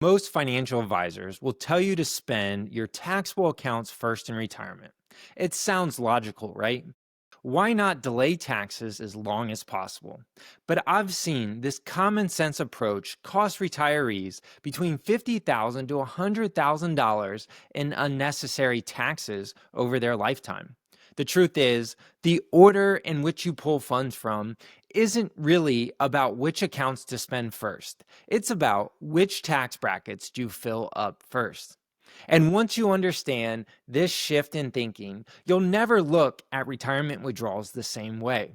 Most financial advisors will tell you to spend your taxable accounts first in retirement. It sounds logical, right? Why not delay taxes as long as possible? But I've seen this common sense approach cost retirees between $50,000 to $100,000 in unnecessary taxes over their lifetime. The truth is, the order in which you pull funds from isn't really about which accounts to spend first. It's about which tax brackets do you fill up first. And once you understand this shift in thinking, you'll never look at retirement withdrawals the same way.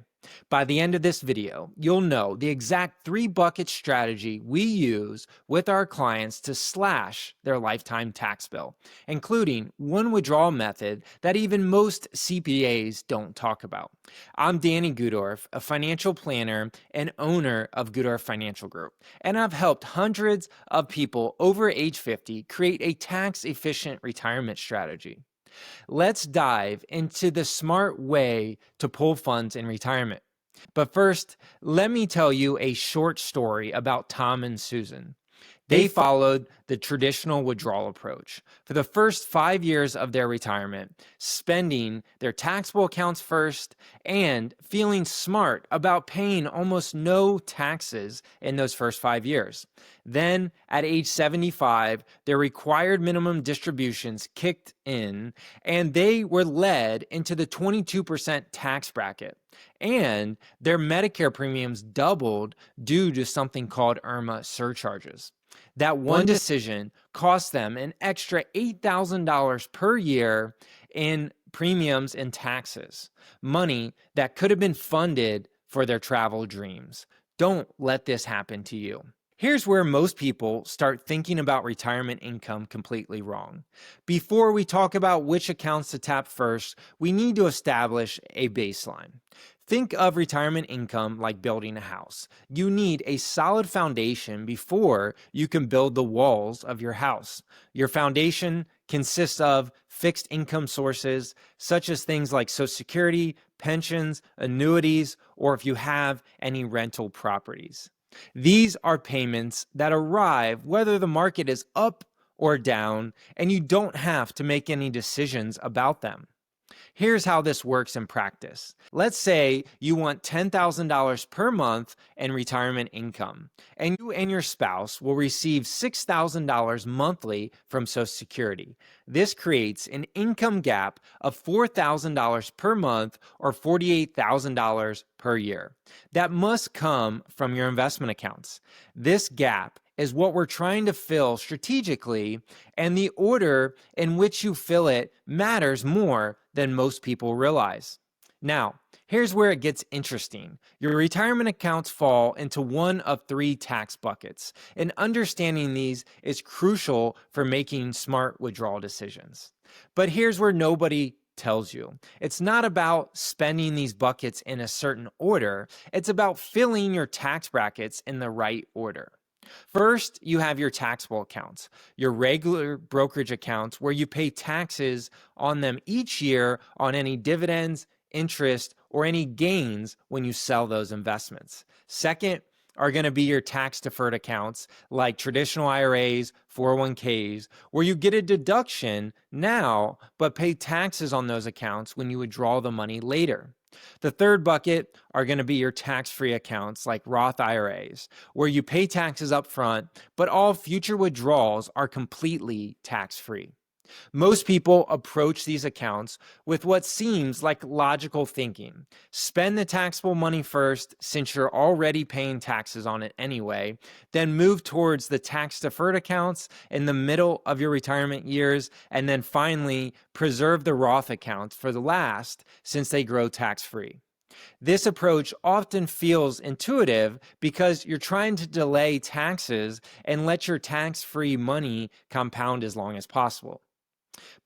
By the end of this video, you'll know the exact 3 bucket strategy we use with our clients to slash their lifetime tax bill, including one withdrawal method that even most CPAs don't talk about. I'm Danny Gudorf, a financial planner and owner of Gudorf Financial Group, and I've helped hundreds of people over age 50 create a tax-efficient retirement strategy. Let's dive into the smart way to pull funds in retirement. But first, let me tell you a short story about Tom and Susan. They followed the traditional withdrawal approach for the first 5 years of their retirement, spending their taxable accounts first and feeling smart about paying almost no taxes in those first 5 years. Then, at age 75, their required minimum distributions kicked in and they were led into the 22% tax bracket. And their Medicare premiums doubled due to something called IRMA surcharges. That one decision cost them an extra $8,000 per year in premiums and taxes, money that could have been funded for their travel dreams. Don't let this happen to you. Here's where most people start thinking about retirement income completely wrong. Before we talk about which accounts to tap first, we need to establish a baseline. Think of retirement income like building a house. You need a solid foundation before you can build the walls of your house. Your foundation consists of fixed income sources, such as things like Social Security, pensions, annuities, or if you have any rental properties. These are payments that arrive whether the market is up or down, and you don't have to make any decisions about them. Here's how this works in practice. Let's say you want $10,000 per month in retirement income, and you and your spouse will receive $6,000 monthly from Social Security. This creates an income gap of $4,000 per month or $48,000 per year. That must come from your investment accounts. This gap is what we're trying to fill strategically, and the order in which you fill it matters more than most people realize. Now, here's where it gets interesting. Your retirement accounts fall into one of 3 tax buckets, and understanding these is crucial for making smart withdrawal decisions. But here's where nobody tells you. It's not about spending these buckets in a certain order. It's about filling your tax brackets in the right order. First, you have your taxable accounts, your regular brokerage accounts where you pay taxes on them each year on any dividends, interest, or any gains when you sell those investments. Second are going to be your tax-deferred accounts like traditional IRAs, 401ks, where you get a deduction now but pay taxes on those accounts when you withdraw the money later. The third bucket are going to be your tax-free accounts like Roth IRAs, where you pay taxes up front, but all future withdrawals are completely tax-free. Most people approach these accounts with what seems like logical thinking. Spend the taxable money first, since you're already paying taxes on it anyway, then move towards the tax-deferred accounts in the middle of your retirement years, and then finally preserve the Roth accounts for the last, since they grow tax-free. This approach often feels intuitive because you're trying to delay taxes and let your tax-free money compound as long as possible.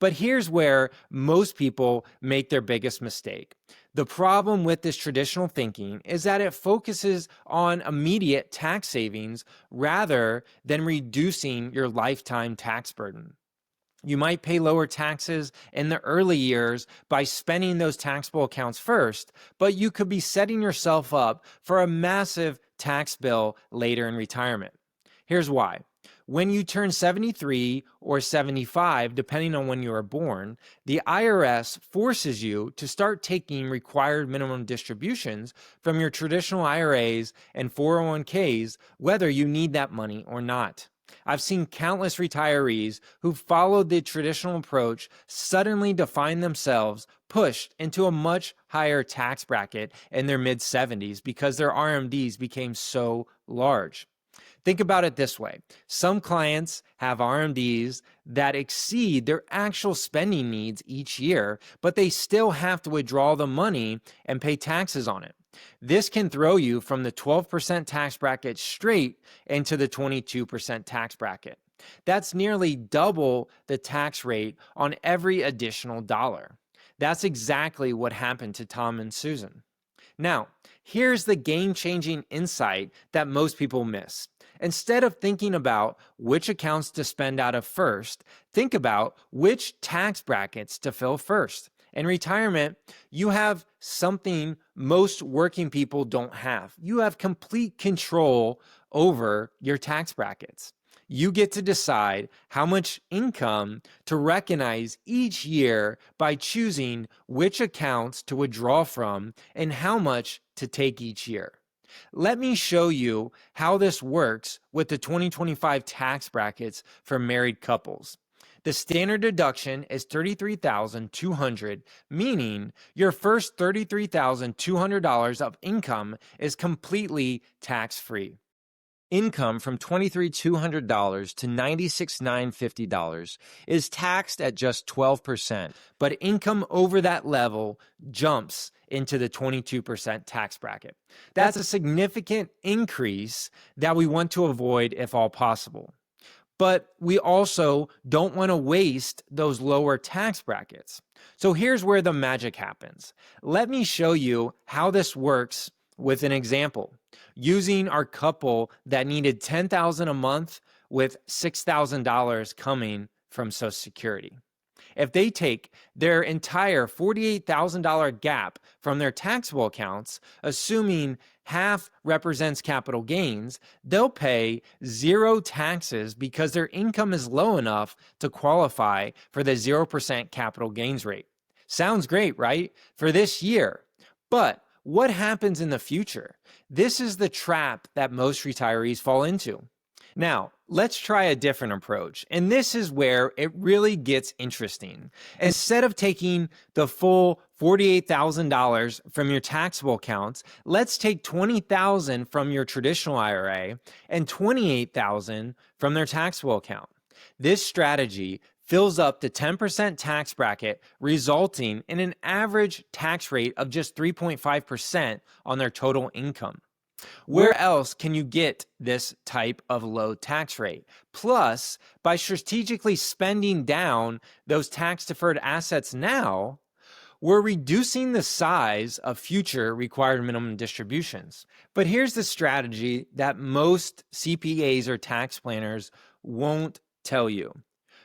But here's where most people make their biggest mistake. The problem with this traditional thinking is that it focuses on immediate tax savings rather than reducing your lifetime tax burden. You might pay lower taxes in the early years by spending those taxable accounts first, but you could be setting yourself up for a massive tax bill later in retirement. Here's why. When you turn 73 or 75, depending on when you were born, the IRS forces you to start taking required minimum distributions from your traditional IRAs and 401ks, whether you need that money or not. I've seen countless retirees who followed the traditional approach suddenly find themselves pushed into a much higher tax bracket in their mid 70s because their RMDs became so large. Think about it this way. Some clients have RMDs that exceed their actual spending needs each year, but they still have to withdraw the money and pay taxes on it. This can throw you from the 12% tax bracket straight into the 22% tax bracket. That's nearly double the tax rate on every additional dollar. That's exactly what happened to Tom and Susan. Now, here's the game-changing insight that most people miss. Instead of thinking about which accounts to spend out of first, think about which tax brackets to fill first. In retirement, you have something most working people don't have. You have complete control over your tax brackets. You get to decide how much income to recognize each year by choosing which accounts to withdraw from and how much to take each year. Let me show you how this works with the 2025 tax brackets for married couples. The standard deduction is $33,200, meaning your first $33,200 of income is completely tax-free. Income from $23,200 to $96,950 is taxed at just 12%, but income over that level jumps into the 22% tax bracket. That's a significant increase that we want to avoid if all possible. But we also don't want to waste those lower tax brackets. So here's where the magic happens. Let me show you how this works with an example. Using our couple that needed $10,000 a month with $6,000 coming from Social Security. If they take their entire $48,000 gap from their taxable accounts, assuming half represents capital gains, they'll pay zero taxes because their income is low enough to qualify for the 0% capital gains rate. Sounds great, right? For this year. But what happens in the future? This is the trap that most retirees fall into. Now, let's try a different approach, and this is where it really gets interesting. Instead of taking the full $48,000 from your taxable accounts, let's take $20,000 from your traditional IRA and $28,000 from their taxable account. This strategy fills up the 10% tax bracket, resulting in an average tax rate of just 3.5% on their total income. Where else can you get this type of low tax rate? Plus, by strategically spending down those tax-deferred assets now, we're reducing the size of future required minimum distributions. But here's the strategy that most CPAs or tax planners won't tell you.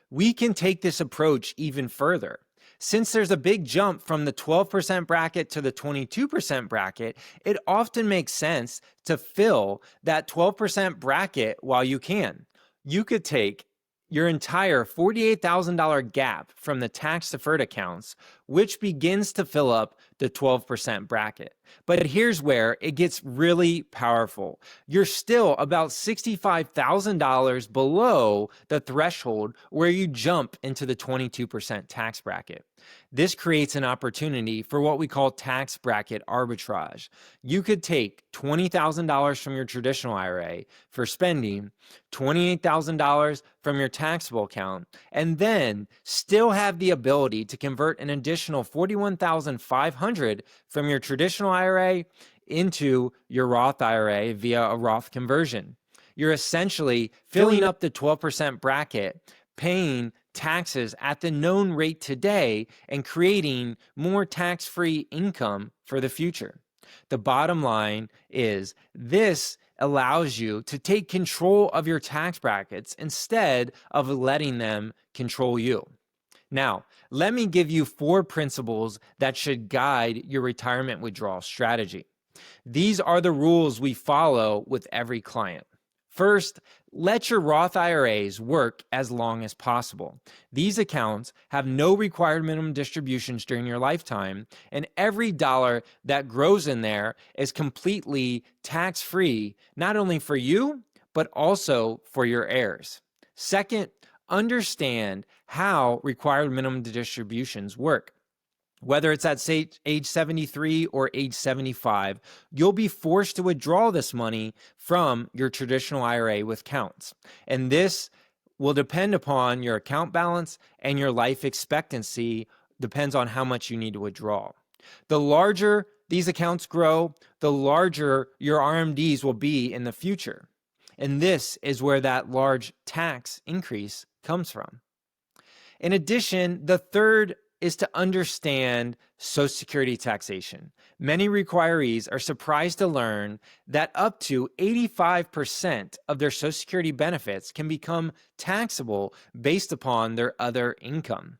We can take this approach even further. Since there's a big jump from the 12% bracket to the 22% bracket, it often makes sense to fill that 12% bracket while you can. You could take your entire $48,000 gap from the tax-deferred accounts, which begins to fill up the 12% bracket. But here's where it gets really powerful. You're still about $65,000 below the threshold where you jump into the 22% tax bracket. This creates an opportunity for what we call tax bracket arbitrage. You could take $20,000 from your traditional IRA for spending, $28,000 from your taxable account, and then still have the ability to convert an additional $41,500 from your traditional IRA into your Roth IRA via a Roth conversion. You're essentially filling up the 12% bracket, paying taxes at the known rate today, and creating more tax-free income for the future. The bottom line is this allows you to take control of your tax brackets instead of letting them control you. Now, let me give you 4 principles that should guide your retirement withdrawal strategy. These are the rules we follow with every client. First, let your Roth IRAs work as long as possible. These accounts have no required minimum distributions during your lifetime, and every dollar that grows in there is completely tax-free, not only for you, but also for your heirs. Second, understand how required minimum distributions work. Whether it's at, say, age 73 or age 75, you'll be forced to withdraw this money from your traditional IRA with counts. And this will depend upon your account balance and your life expectancy, depends on how much you need to withdraw. The larger these accounts grow, the larger your RMDs will be in the future. And this is where that large tax increase comes from. In addition, the third is to understand Social Security taxation. Many retirees are surprised to learn that up to 85% of their Social Security benefits can become taxable based upon their other income.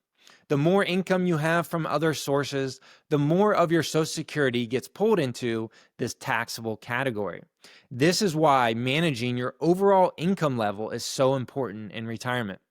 The more income you have from other sources, the more of your Social Security gets pulled into this taxable category. This is why managing your overall income level is so important in retirement.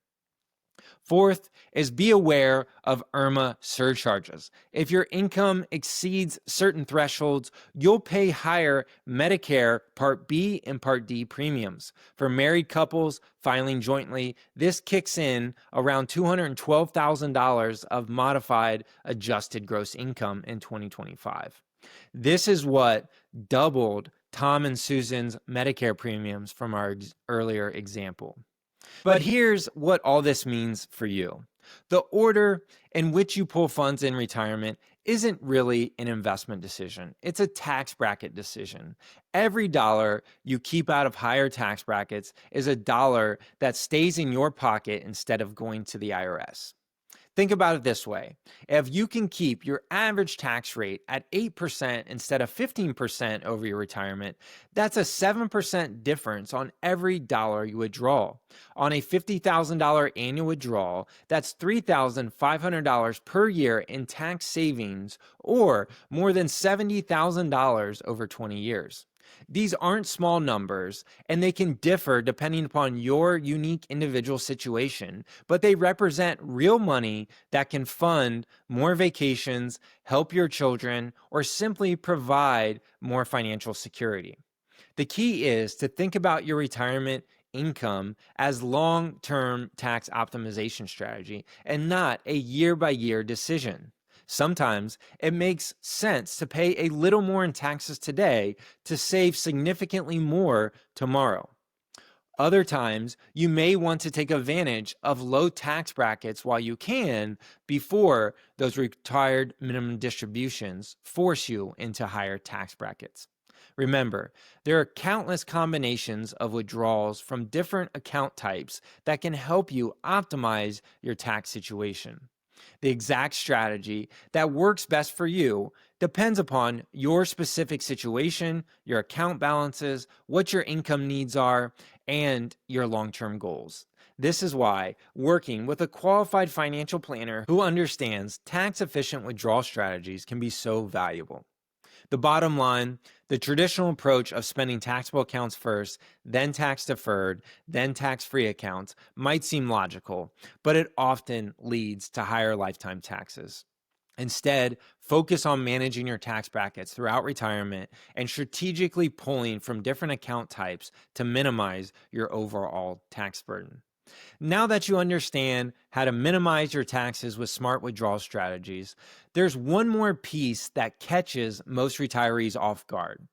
Fourth is be aware of IRMAA surcharges. If your income exceeds certain thresholds, you'll pay higher Medicare Part B and Part D premiums. For married couples filing jointly, this kicks in around $212,000 of modified adjusted gross income in 2025. This is what doubled Tom and Susan's Medicare premiums from our earlier example. But here's what all this means for you. The order in which you pull funds in retirement isn't really an investment decision. It's a tax bracket decision. Every dollar you keep out of higher tax brackets is a dollar that stays in your pocket instead of going to the IRS. Think about it this way. If you can keep your average tax rate at 8% instead of 15% over your retirement, that's a 7% difference on every dollar you withdraw. On a $50,000 annual withdrawal, that's $3,500 per year in tax savings, or more than $70,000 over 20 years. These aren't small numbers, and they can differ depending upon your unique individual situation, but they represent real money that can fund more vacations, help your children, or simply provide more financial security. The key is to think about your retirement income as long-term tax optimization strategy and not a year-by-year decision. Sometimes it makes sense to pay a little more in taxes today to save significantly more tomorrow. Other times, you may want to take advantage of low tax brackets while you can before those retired minimum distributions force you into higher tax brackets. Remember, there are countless combinations of withdrawals from different account types that can help you optimize your tax situation. The exact strategy that works best for you depends upon your specific situation, your account balances, what your income needs are, and your long-term goals. This is why working with a qualified financial planner who understands tax-efficient withdrawal strategies can be so valuable. The bottom line, the traditional approach of spending taxable accounts first, then tax-deferred, then tax-free accounts might seem logical, but it often leads to higher lifetime taxes. Instead, focus on managing your tax brackets throughout retirement and strategically pulling from different account types to minimize your overall tax burden. Now that you understand how to minimize your taxes with smart withdrawal strategies, there's one more piece that catches most retirees off guard.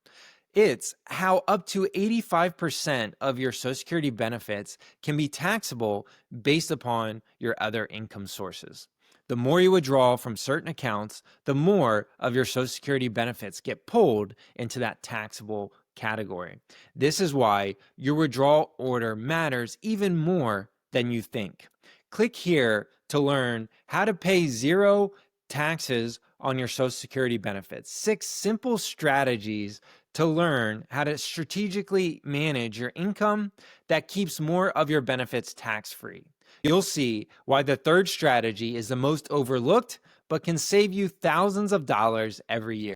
It's how up to 85% of your Social Security benefits can be taxable based upon your other income sources. The more you withdraw from certain accounts, the more of your Social Security benefits get pulled into that taxable category. This is why your withdrawal order matters even more than you think. Click here to learn how to pay zero taxes on your Social Security benefits. 6 simple strategies to learn how to strategically manage your income that keeps more of your benefits tax-free. You'll see why the third strategy is the most overlooked, but can save you thousands of dollars every year.